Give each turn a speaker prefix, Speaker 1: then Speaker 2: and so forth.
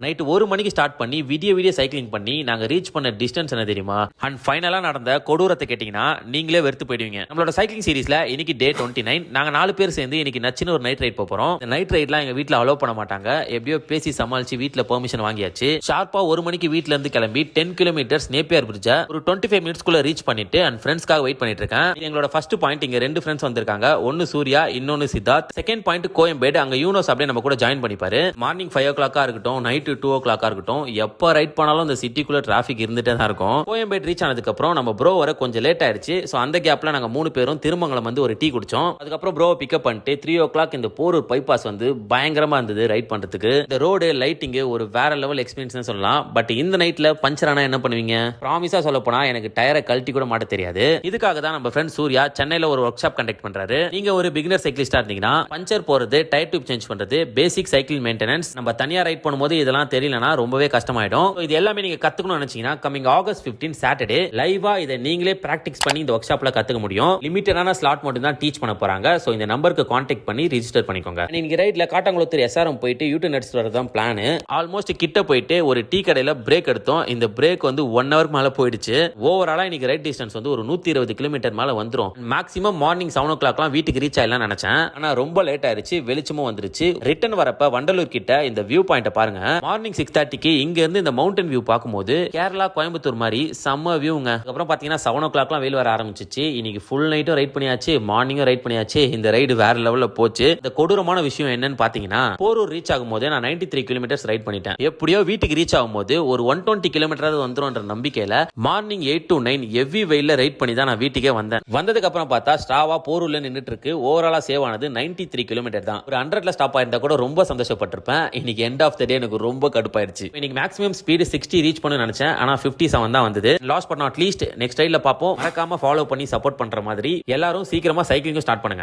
Speaker 1: Night 1 மணிக்கு start பண்ணி விடிய சைக்கிளிங் பண்ணி நாங்க ரீச் பண்ண டிஸ்டன்ஸ் என்ன தெரியுமா? அண்ட் ஃபைனலா நடந்த கொடூரத்தை கேட்டீங்கன்னா நீங்களே வெறுத்து போயிடுவீங்க. நம்மளோட சைக்கிளிங் சீரிஸ்ல இன்னைக்கு டே 29. நாங்க 4 பேர் சேர்ந்து இன்னைக்கு நச்சுன்னு ஒரு நைட் ரைட் போறோம். இந்த நைட் ரைட்லாம் எங்க வீட்ல அலோவ் பண்ண மாட்டாங்க. எப்படியோ பேசி சமாளிச்சு வீட்ல பெர்மிஷன் வாங்கியாச்சு. ஷார்ப்பா 1 மணிக்கு வீட்ல இருந்து கிளம்பி 10 கிலோமீட்டர்ஸ் நேப்பியர் பிரிட்ஜை ஒரு 25 மினிட்ஸ்க்குள்ள ரீச் பண்ணிட்டு அண்ட் ஃப்ரெண்ட்ஸ்க்காக வெயிட் பண்ணிட்டு இருக்கேன். எங்களோட ஃபர்ஸ்ட் பாயிண்ட், இங்க 2 ஃப்ரெண்ட்ஸ் வந்திருக்காங்க. ஒன்னு சூர்யா, இன்னொன்னு சித்தார்த். Second point Koyambedu. அங்க யூனோஸ் அப்படியே நம்ம கூட ஜாயின் பண்ணிப்பாரு. மார்னிங் 5 o'clock இருக்கட்டும், நைட் 2 o'clock இருக்கட்டும், எப்ப ரைட் பண்ணாலும் இந்த சிட்டிக்குள்ள டிராபிக் இருந்துட்டே தான் இருக்கும். கோயம்பேடு ரீச் ஆனதுக்கு அப்புறம் நம்ம ப்ரோ வர கொஞ்சம் லேட் ஆயிடுச்சு. சோ அந்த கேப்ல நாங்க 3 பேரும் திருமங்கலம் வந்து ஒரு டீ குடிச்சோம். அதுக்கப்புறம் ப்ரோவை பிக்கப் பண்ணிட்டு 3 o'clock இந்த போரூர் பைபாஸ் வந்து பயங்கரமா இருந்தது ரைட் பண்றதுக்கு. இந்த ரோடு லைட்டிங் ஒரு வேற லெவல் எக்ஸ்பீரியன்ஸ் சொல்லலாம். பட் இந்த நைட்ல பஞ்சர் ஆனா என்ன பண்ணுவீங்க? ப்ராமிஸா சொல்ல போனா எனக்கு டயரை கழட்டி கூட மாட்ட தெரியாது. இதுக்காக தான் நம்ம ஃப்ரெண்ட் சூர்யா சென்னையில ஒரு ஒர்க் ஷாப் கண்டக்ட் பண்றாரு. நீங்க ஒரு பிகினர் சைக்கிளிஸ்டா இருந்தீங்கன்னா பஞ்சர் போறது, டயர் டியூப் சேஞ்ச் பண்றது, பேசிக் சைக்கிள் மெயின்டெனன்ஸ் நம்ம தனியா ரைட் பண்ணும்போது இதெல்லாம் தெரியலனா ரொம்பவே கஷ்டமாயிடும். இது எல்லாமே நீங்க கத்துக்கணும்னு நினைச்சீங்கன்னா கமிங் ஆகஸ்ட் 15 சாட்டர்டே லைவா இதை நீங்களே பிராக்டிஸ் பண்ணி இந்த ஒர்க் ஷாப்ல கத்துக்க முடியும். லிமிட்டடான ஸ்லாட் மட்டும் தான் டீச் பண்ண போறாங்க. சோ இந்த நம்பருக்கு கான்டாக்ட் பண்ணி ரெஜிஸ்டர் பண்ணிக்கோங்க. நீங்க ரைட்ல காட்டாங்குளத்தூர் SRM போயிட்டு யூட்டன் எடுத்துட்டு வரதான் பிளான். ஆல்மோஸ்ட் கிட்ட போயிட்டு ஒரு டீ கடையில பிரேக் எடுத்தோம். இந்த பிரேக் வந்து 1 ஹவருக்கு மேல போயிடுச்சு. ஓவராலா இன்னைக்கு ரைட் டிஸ்டன்ஸ் வந்து ஒரு 120 கிலோமீட்டர் மேல வந்துரும். மேக்ஸிமம் மார்னிங் 7 o'clock வீட்டுக்கு ரீச் ஆயிடலாம் நினைச்சேன். ஆனா ரொம்ப லேட் ஆயிருச்சு. வெளிச்சமும் வந்துருச்சு. ரிட்டர்ன் வரப்ப வண்டலூர் கிட்ட இந்த வியூ பாயிண்ட் பாருங்க. மார்னிங் 6:30க்கு இங்க இருந்து இந்த மவுண்டன் வியூ பார்க்கும்போது கேரளா கோயம்புத்தூர் மாதிரி செம்ம வியூங்க. அப்புறம் பாத்தீங்கன்னா 7 o'clock வெயில் வர ஆரம்பிச்சிச்சு. இன்னைக்கு ஃபுல் நைட்டும் ரைட் பண்ணியாச்சு, மார்னிங்கும் ரைட் பண்ணியாச்சு. இந்த ரைடு வேற லெவல்ல போச்சு. இந்த கொடூரமான விஷயம் என்னன்னு பாத்தீங்கன்னா, போரூர் ரீச் ஆகும்போது நான் 93 கிலோமீட்டர்ஸ் ரைட் பண்ணிட்டேன். எப்படியோ வீட்டுக்கு ரீச் ஆகும்போது ஒரு 120 கிலோமீட்டர் வந்துரும்ன்ற நம்பிக்கையில மார்னிங் 8 to 9 ஹெவி வெயில்ல ரைட் பண்ணி தான் நான் வீட்டுக்கே வந்தேன். வந்ததுக்கு அப்புறம் பார்த்தா ஸ்ட்ராவா போரூர்ல நின்னுட்டு இருக்கு. ஓவராலா சேவ் ஆனது 93 கிலோமீட்டர் தான். ஒரு 100ல ஸ்டாப் ஆயிருந்தா கூட ரொம்ப சந்தோஷப்பட்டிருப்பேன். இன்னைக்கு எண்ட் ஆஃப் த டே எனக்கு ரொம்ப கடுப்பாயிருச்சு. இன்னைக்கு மேக்ஸிமம் ஸ்பீடு 60 ரீச் பண்ண நினைச்சேன். ஆனா 57 தான் வந்தது. Last but not least next ரைட்ல பாப்போம். மறக்காம ஃபாலோ பண்ணி சப்போர்ட் பண்ற மாதிரி எல்லாரும் சீக்கிரமா சைக்கிளிங் ஸ்டார்ட் பண்ணுங்க.